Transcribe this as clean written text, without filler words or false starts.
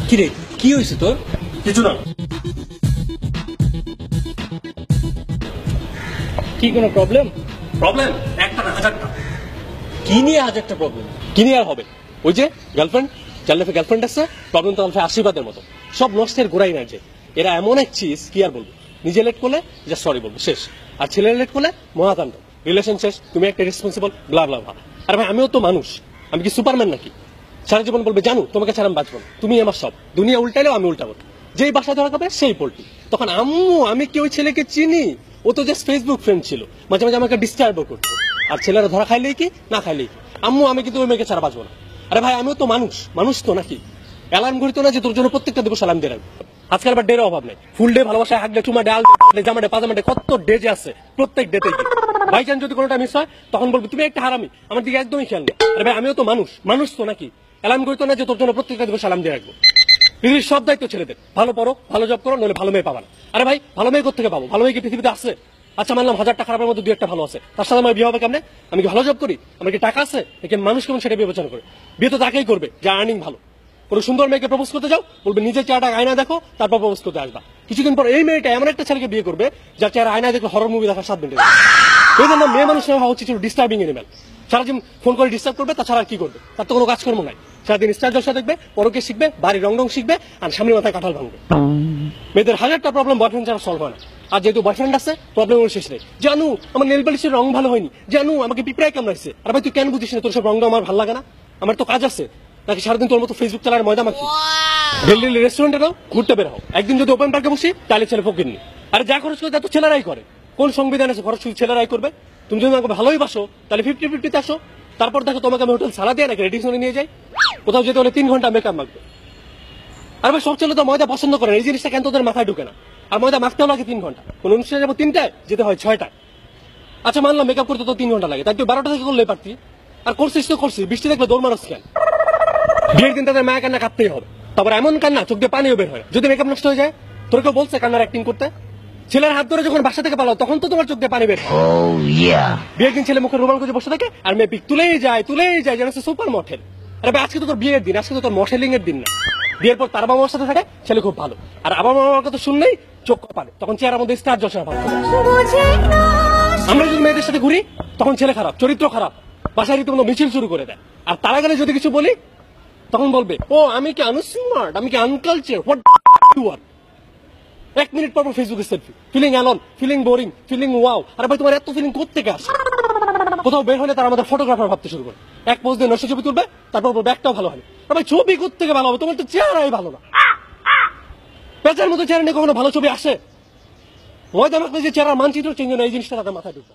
কি রে, কি হয়েছে তোর? কিছু না। কি কোনো প্রবলেম? প্রবলেম একটা না, হাজারটা। কি নিয়ে হাজারটা প্রবলেম? কি নিয়ে আর হবে? ওই যে গার্লফ্রেন্ড, যার লাইফে গার্লফ্রেন্ড আছে, প্রবলেম তো লাইফে আশীর্বাদের মতো। সব নষ্টের গোড়াই না যে এরা এমন এক চিজ, কি আর বলবো। নিজে লেট করলে যা সরি বলবো, শেষ। আর ছেলে লেট করলে মহাকাণ্ড, রিলেশন শেষ, তুমি একটা রেসপন্সিবল, ব্লা ব্লা ব্লা। আর ভাই আমিও তো মানুষ, আমি কি সুপারম্যান নাকি? সারা জীবন বলবে জানো তোমাকে ছাড়া আমি বাঁচবো না, তুমি আমার সব, দুনিয়া উল্টাইলেও আমি উল্টাবো। যেই বাসা ধরা খাবে সেই পোল্ট্রি। তখন আম্মু, আমি কি ওই ছেলেকে চিনি? ও তো জাস্ট ফেসবুক ফ্রেন্ড ছিল, মাঝে মাঝে আমাকে ডিস্টার্বও করতো। আর ছেলেরা ধরা খাইলেই কি না খাইলেই কি, আম্মু আমি কিন্তু ওই মেয়েকে ছাড়া বাঁচবো না। আরে ভাই আমিও তো মানুষ, মানুষ তো নাকি? অ্যালার্ম ঘুরিত না যে তোর জন্য প্রত্যেকটা দিবস অ্যালার্ম দিয়ে রাখবো? আজকাল আবার ডের অভাব নেই, ফুল ডে ভালোবাসায় হাগলে চুমা ডাল জামা ডে পাজামা ডে, কত ডে যে আছে, প্রত্যেক ডেতেই। বাই চান্স যদি কোনোটা মিস হয় তখন বলবো তুমি একটা হারামি, আমার দিকে একদমই খেয়াল নেই। আরে ভাই আমিও তো মানুষ, মানুষ তো নাকি? অ্যালার্ম ঘুরিত না যে তোর জন্য প্রত্যেকটা দিবস অ্যালার্ম দিয়ে রাখবো? পৃথিবীর সব দায়িত্ব ছেলেদের, ভালো পড়ো, ভালো জব করো, নইলে ভালো মেয়ে পাবা না। আরে ভাই ভালো মেয়ে কোথেকে পাবো? ভালো মেয়ে কি পৃথিবীতে আছে? আচ্ছা মানলাম হাজারটা খারাপের মধ্যে দুই একটা ভালো আছে, তার সাথে আমার বিয়ে হবে কেমনে? আমি কি ভালো জব করি? আমার কি টাকা আছে? নাকি মানুষ কেমন সেটা বিবেচনা করে? বিয়ে তো তাকেই করবে যা আর্নিং ভালো। কোনো সুন্দর মেয়েকে প্রপোজ করতে যাও, বলবে নিজের চেহারাটা আয়না দেখো, তারপর প্রপোজ করতে আসবা। কিছুদিন পর এই মেয়েটা এমন একটা ছেলেকে বিয়ে করবে যার চেহারা আয়না দেখলে হরর মুভি দেখার 7 মিনিট। এই জন্য মেয়ে মানুষ হওয়া উচিত ছিল ডিস্টার্বিং এনিম্যাল। সারাদিন ফোন করে ডিস্টার্ব করবে, তাছাড়া আর কি করবে? তার তো কোনো কাজকর্ম নাই। সারাদিন স্টার জলসা দেখবে, পরকে শিখবে, বাড়ির রং শিখবে, আর স্বামীর মাথায় কাঁঠাল ভাঙবে। মেয়েদের হাজারটা প্রবলেম বয়ফ্রেন্ড ছাড়া সলভ হয় না। আর যেহেতু বয়ফ্রেন্ড আছে, প্রবলেম শেষ নেই। জানু আমার নেল পালিশের রং ভালো হয়নি, জানু আমাকে পিঁপড়ায় কামড়াইছে। আর ভাই তুই কেন বুঝিস না তোর সব রংটা আমার ভালো লাগে না? আমার তো কাজ আছে, নাকি সারাদিন তোর মতো ফেসবুক চালার ময়দা মাখি? দিল্লি রেস্টুরেন্টে নাও, ঘুরতে বের হও, একদিন যদি ওপেন পার্কে বসি তাহলে ছেলে ফকির নি। আরে যা খরচ করে তা তো ছেলেরাই করে। কোন সংবিধান আছে খরচ শুধু ছেলেরাই করবে? তুমি যদি আমাকে ভালোই বাসো তাহলে 50-50 আসো। তারপর দেখো তোমাকে আমি হোটেল সারা দিয়ে নাকি রেডিশনে নিয়ে যাই। কোথাও যেতে হলে 3 ঘন্টা মেকআপ মাখবে। আর ভাই সব ছেলে তো ময়দা পছন্দ করে, এই জিনিসটা কেন তোদের মাথায় ঢুকে না? আর ময়দা মাখতেও লাগে 3 ঘন্টা, কোন অনুষ্ঠানে যাবো 3টায়, যেতে হয় 6টায়। আচ্ছা মানলাম মেকআপ করতে তো 3 ঘন্টা লাগে, তাই তুই 12টা থেকে করলে পারতি। আর করছিস তো করছিস, বৃষ্টি দেখলে দৌড় মারস কেন? বিয়ের দিন তাদের মায়া কান্না কাঁদতেই হবে, তারপর এমন কান্না চোখ দিয়ে পানিও বের হয় যদি মেকআপ নষ্ট হয়ে যায়। তোর কেউ বলছে কান্নার অ্যাক্টিং করতে? ছেলের হাত ধরে যখন বাসা থেকে পালাও তখন তো তোমার চোখ দিয়ে পানি বের হয়। বিয়ের দিন ছেলে মুখে রোমান করে বসে থাকে আর মেয়ে পিক তুলেই যায় যেন সুপার মডেল। আরে ভাই আজকে তো তোর বিয়ের দিন, আজকে তো তোর মডেলিং এর দিন না। বিয়ের পর তার বাবা মার সাথে থাকে, ছেলে খুব ভালো, আর আবার মামার কথা শুনলেই চোখ কপালে, তখন চেহারার মধ্যে স্টার জলসা ভাব। আমরা যদি মেয়েদের সাথে ঘুরি তখন ছেলে খারাপ, চরিত্র খারাপ, বাসায় রীতিমতো মিছিল শুরু করে দেয়। আর তারা গেলে যদি কিছু বলি তখন বলবে ও আমি কি আনস্মার্ট, আমি কি unculture, what do are. 1 minute পর ফেসবুকে selfie, feeling alone, feeling boring, feeling wow. আরে ভাই তোমার এত ফিলিং কোত্থেকে আসে? কোথাও বের হলে তারা আমাদের ফটোগ্রাফার ভাবতে শুরু করে, এক পোজ দিয়ে নষ্ট ছবি তুলবে, তারপর বলবে একটাও ভালো হয়। আর ভাই ছবি কোত্থেকে ভালো হবে? তোমার তো চেহারাই ভালো না। পেঁচার মতো চেহারা নিয়ে কখনো ভালো ছবি আসে? ময়দা মাখলে যে চেহারা মানচিত্র চেঞ্জ হয় না, এই জিনিসটা তাদের মাথায় ঢুকবে।